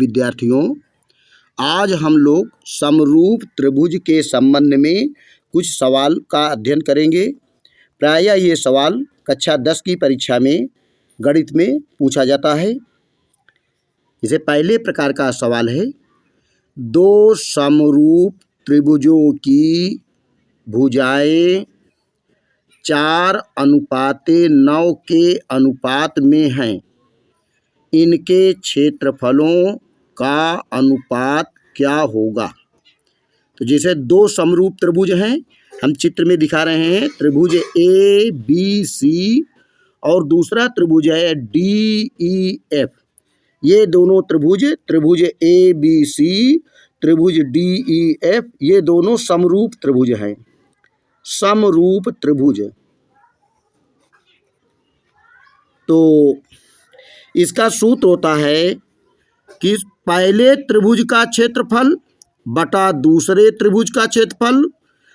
विद्यार्थियों, आज हम लोग समरूप त्रिभुज के संबंध में कुछ सवाल का अध्ययन करेंगे। प्रायः ये सवाल कक्षा 10 की परीक्षा में गणित में पूछा जाता है। इसे पहले प्रकार का सवाल है, दो समरूप त्रिभुजों की भुजाएं 4:9 के अनुपात में हैं। इनके क्षेत्रफलों का अनुपात क्या होगा? तो जैसे दो समरूप त्रिभुज हैं, हम चित्र में दिखा रहे हैं। त्रिभुज ए बी सी और दूसरा त्रिभुज है डी ई एफ। ये दोनों त्रिभुज ए बी सी, त्रिभुज डी ई एफ, ये दोनों समरूप त्रिभुज हैं। समरूप त्रिभुज, तो इसका सूत्र होता है कि पहले त्रिभुज का क्षेत्रफल बटा दूसरे त्रिभुज का क्षेत्रफल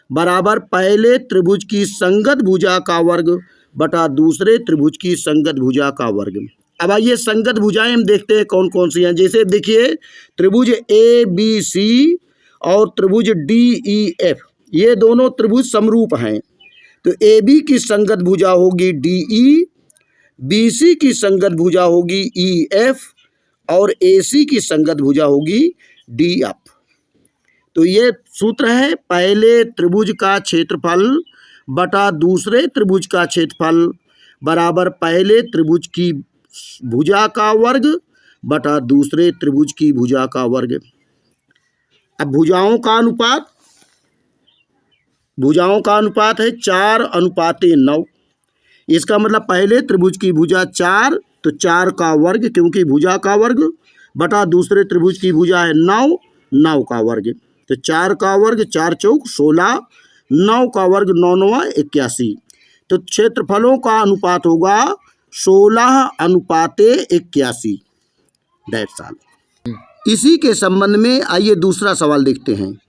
बराबर पहले त्रिभुज की संगत भुजा का वर्ग बटा दूसरे त्रिभुज की संगत भुजा का वर्ग। अब आइए संगत भुजाएं हम देखते हैं कौन कौन सी हैं। जैसे देखिए, त्रिभुज ए बी सी और त्रिभुज डी ई एफ, ये दोनों त्रिभुज समरूप हैं। तो ए बी की संगत भुजा होगी डी ई, बी सी की संगत भुजा होगी ई एफ और ए सी की संगत भुजा होगी डी एफ। तो ये सूत्र है, पहले त्रिभुज का क्षेत्रफल बटा दूसरे त्रिभुज का क्षेत्रफल बराबर पहले त्रिभुज की भुजा का वर्ग बटा दूसरे त्रिभुज की भुजा का वर्ग। अब भुजाओं का अनुपात है 4:9। इसका मतलब पहले त्रिभुज की भुजा 4, तो 4 का वर्ग, क्योंकि भुजा का वर्ग, बटा दूसरे त्रिभुज की भुजा है 9, 9 का वर्ग। तो 4 का वर्ग 4 चौक 16, 9 का वर्ग 9 9 81। तो क्षेत्रफलों का अनुपात होगा 16:81। That's all. इसी के संबंध में आइए दूसरा सवाल देखते हैं।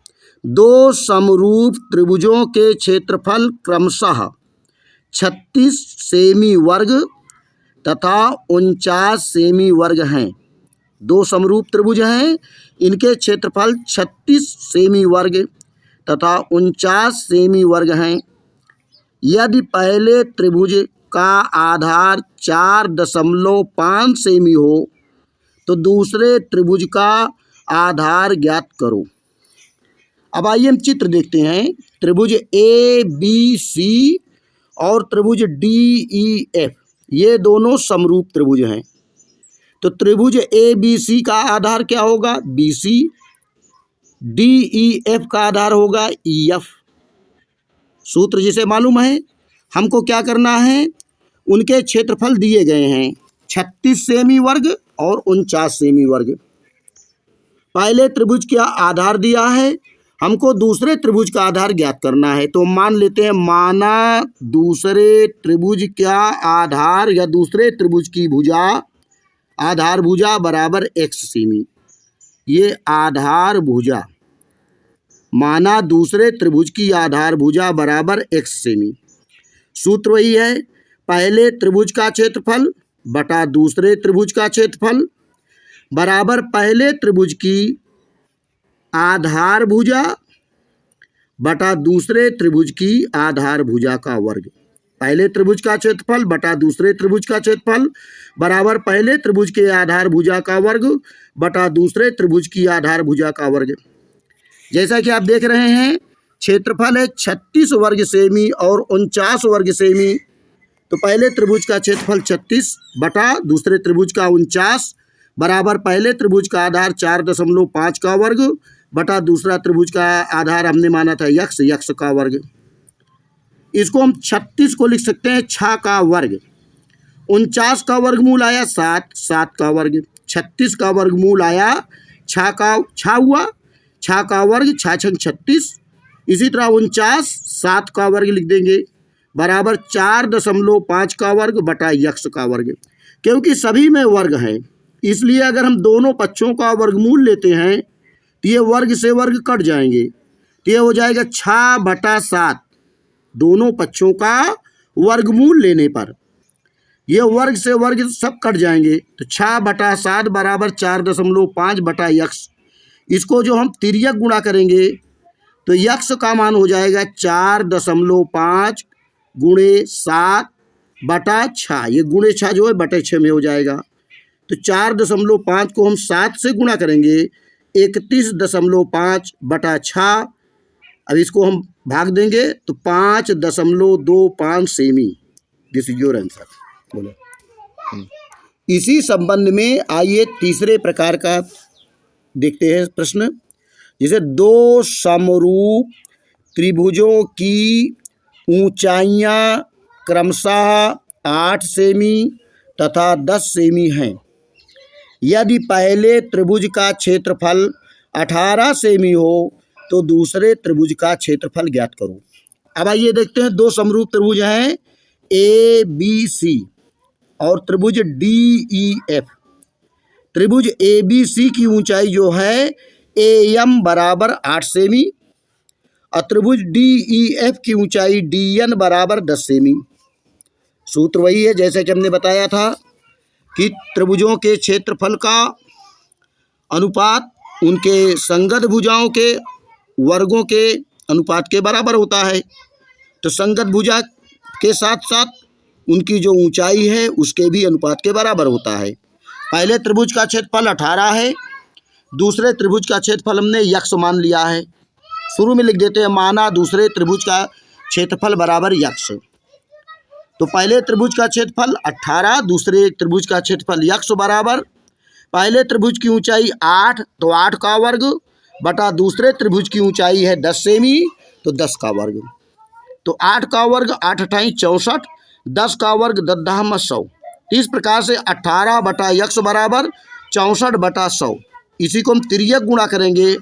दो समरूप त्रिभुजों के क्षेत्रफल क्रमशः 36 सेमी वर्ग तथा 49 सेमी वर्ग हैं। दो समरूप त्रिभुज हैं, इनके क्षेत्रफल 36 सेमी वर्ग तथा 49 सेमी वर्ग हैं। यदि पहले त्रिभुज का आधार 4.5 सेमी हो तो दूसरे त्रिभुज का आधार ज्ञात करो। अब आइए हम चित्र देखते हैं। त्रिभुज ए बी सी और त्रिभुज डी ई एफ, ये दोनों समरूप त्रिभुज हैं। तो त्रिभुज ए बी सी का आधार क्या होगा? B C. D E F का आधार होगा ई एफ। सूत्र जिसे मालूम है, हमको क्या करना है, उनके क्षेत्रफल दिए गए हैं 36 सेमी वर्ग और 49 सेमी वर्ग। पहले त्रिभुज का आधार दिया है, हमको दूसरे त्रिभुज का आधार ज्ञात करना है। तो मान लेते हैं, माना दूसरे त्रिभुज का आधार या दूसरे त्रिभुज की भुजा, आधार भुजा बराबर x सेमी। ये आधार भुजा, माना दूसरे त्रिभुज की आधार भुजा बराबर x सेमी। सूत्र वही है, पहले त्रिभुज का क्षेत्रफल बटा दूसरे त्रिभुज का क्षेत्रफल बराबर पहले त्रिभुज की आधार भुजा बटा दूसरे त्रिभुज की आधार भुजा का वर्ग। पहले त्रिभुज का क्षेत्रफल बटा दूसरे त्रिभुज का क्षेत्रफल बराबर पहले त्रिभुज के आधार भुजा का वर्ग बटा दूसरे त्रिभुज की आधार भुजा का वर्ग। जैसा कि आप देख रहे हैं, क्षेत्रफल है 36 वर्ग सेमी और 49 वर्ग सेमी। तो पहले त्रिभुज का क्षेत्रफल 36 बटा दूसरे त्रिभुज का 49 बराबर पहले त्रिभुज का आधार 4.5 का वर्ग बटा दूसरा त्रिभुज का आधार हमने माना था यक्ष का वर्ग। इसको हम 36 को लिख सकते हैं 6 का वर्ग। 49 का वर्गमूल आया 7, 7 का वर्ग। 36 का वर्गमूल आया 6 हुआ, 6 का वर्ग 6 छंग 36। इसी तरह 49 7 का वर्ग लिख देंगे बराबर 4.5 का वर्ग बटा यक्ष का वर्ग। क्योंकि सभी में वर्ग हैं, इसलिए अगर हम दोनों पक्षों का वर्गमूल लेते हैं तो ये वर्ग से वर्ग कट जाएंगे। तो ये हो जाएगा 6/7 दोनों पक्षों का वर्गमूल लेने पर। ये वर्ग से वर्ग सब कट जाएंगे, तो 6/7 बराबर 4.5 बटा यक्स। इसको जो हम तिर्यक गुणा करेंगे तो यक्स का मान हो जाएगा 4.5 गुणे 7 बटा 6। ये गुणे 6 जो है बटे 6 में हो जाएगा। तो 4.5 को हम 7 से गुणा करेंगे, 31.5 बटा 6। अब इसको हम भाग देंगे तो 5.25 semi. This is your answer. बोलो। इसी संबंध में आइए तीसरे प्रकार का देखते हैं प्रश्न। जैसे दो समरूप त्रिभुजों की ऊंचाइयां क्रमशः 8 सेमी तथा 10 सेमी हैं। यदि पहले त्रिभुज का क्षेत्रफल 18 सेमी हो तो दूसरे त्रिभुज का क्षेत्रफल ज्ञात करो। अब आइए देखते हैं, दो समरूप त्रिभुज हैं ए बी सी और त्रिभुज डी ई एफ। त्रिभुज ए बी सी की ऊंचाई जो है ए एम बराबर 8 सेमी और त्रिभुज डी ई एफ की ऊंचाई डी एन बराबर 10 सेमी। सूत्र वही है जैसे कि हमने बताया था कि त्रिभुजों के क्षेत्रफल का अनुपात उनके संगत भुजाओं के वर्गों के अनुपात के बराबर होता है। तो संगत भुजा के साथ साथ उनकी जो ऊंचाई है उसके भी अनुपात के बराबर होता है। पहले त्रिभुज का क्षेत्रफल 18 है, दूसरे त्रिभुज का क्षेत्रफल हमने यक्स मान लिया है। शुरू में लिख देते हैं, माना दूसरे त्रिभुज का क्षेत्रफल बराबर यक्स। तो पहले त्रिभुज का क्षेत्रफल 18, दूसरे त्रिभुज का क्षेत्रफल यक्स बराबर पहले त्रिभुज की ऊंचाई 8 तो 8 का वर्ग बटा दूसरे त्रिभुज की ऊंचाई है 10 सेमी तो 10 का वर्ग। तो 8 का वर्ग 8 अठाई 64, 10 का वर्ग 10 100। इस प्रकार से 18 बटा यक्स बराबर 64 बटा 100। इसी को हम तिर्यक गुणा करेंगे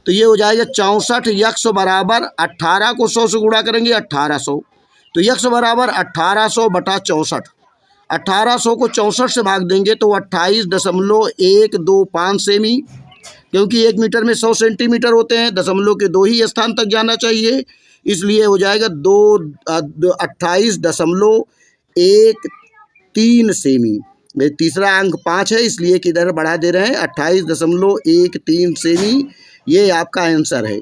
तो ये हो जाएगा 64 यक्स बराबर 18 को 100 से गुणा करेंगे 1800। तो यक्स बराबर 1800 बटा 64। 1800 को 64 से भाग देंगे तो 28.125 सेमी, क्योंकि 1 मीटर में 100 सेंटीमीटर होते हैं, दशमलव के 2 ही स्थान तक जाना चाहिए, इसलिए हो जाएगा 28.13 सेमी। तीसरा अंक 5 है इसलिए किधर बढ़ा दे रहे हैं, 28.13 सेमी। ये आपका आंसर है।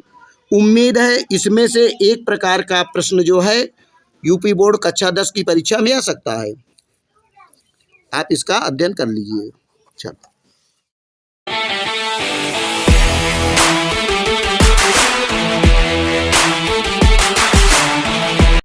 उम्मीद है इसमें से एक प्रकार का प्रश्न जो है यूपी बोर्ड कक्षा 10 की परीक्षा में आ सकता है। आप इसका अध्ययन कर लीजिए। चलो।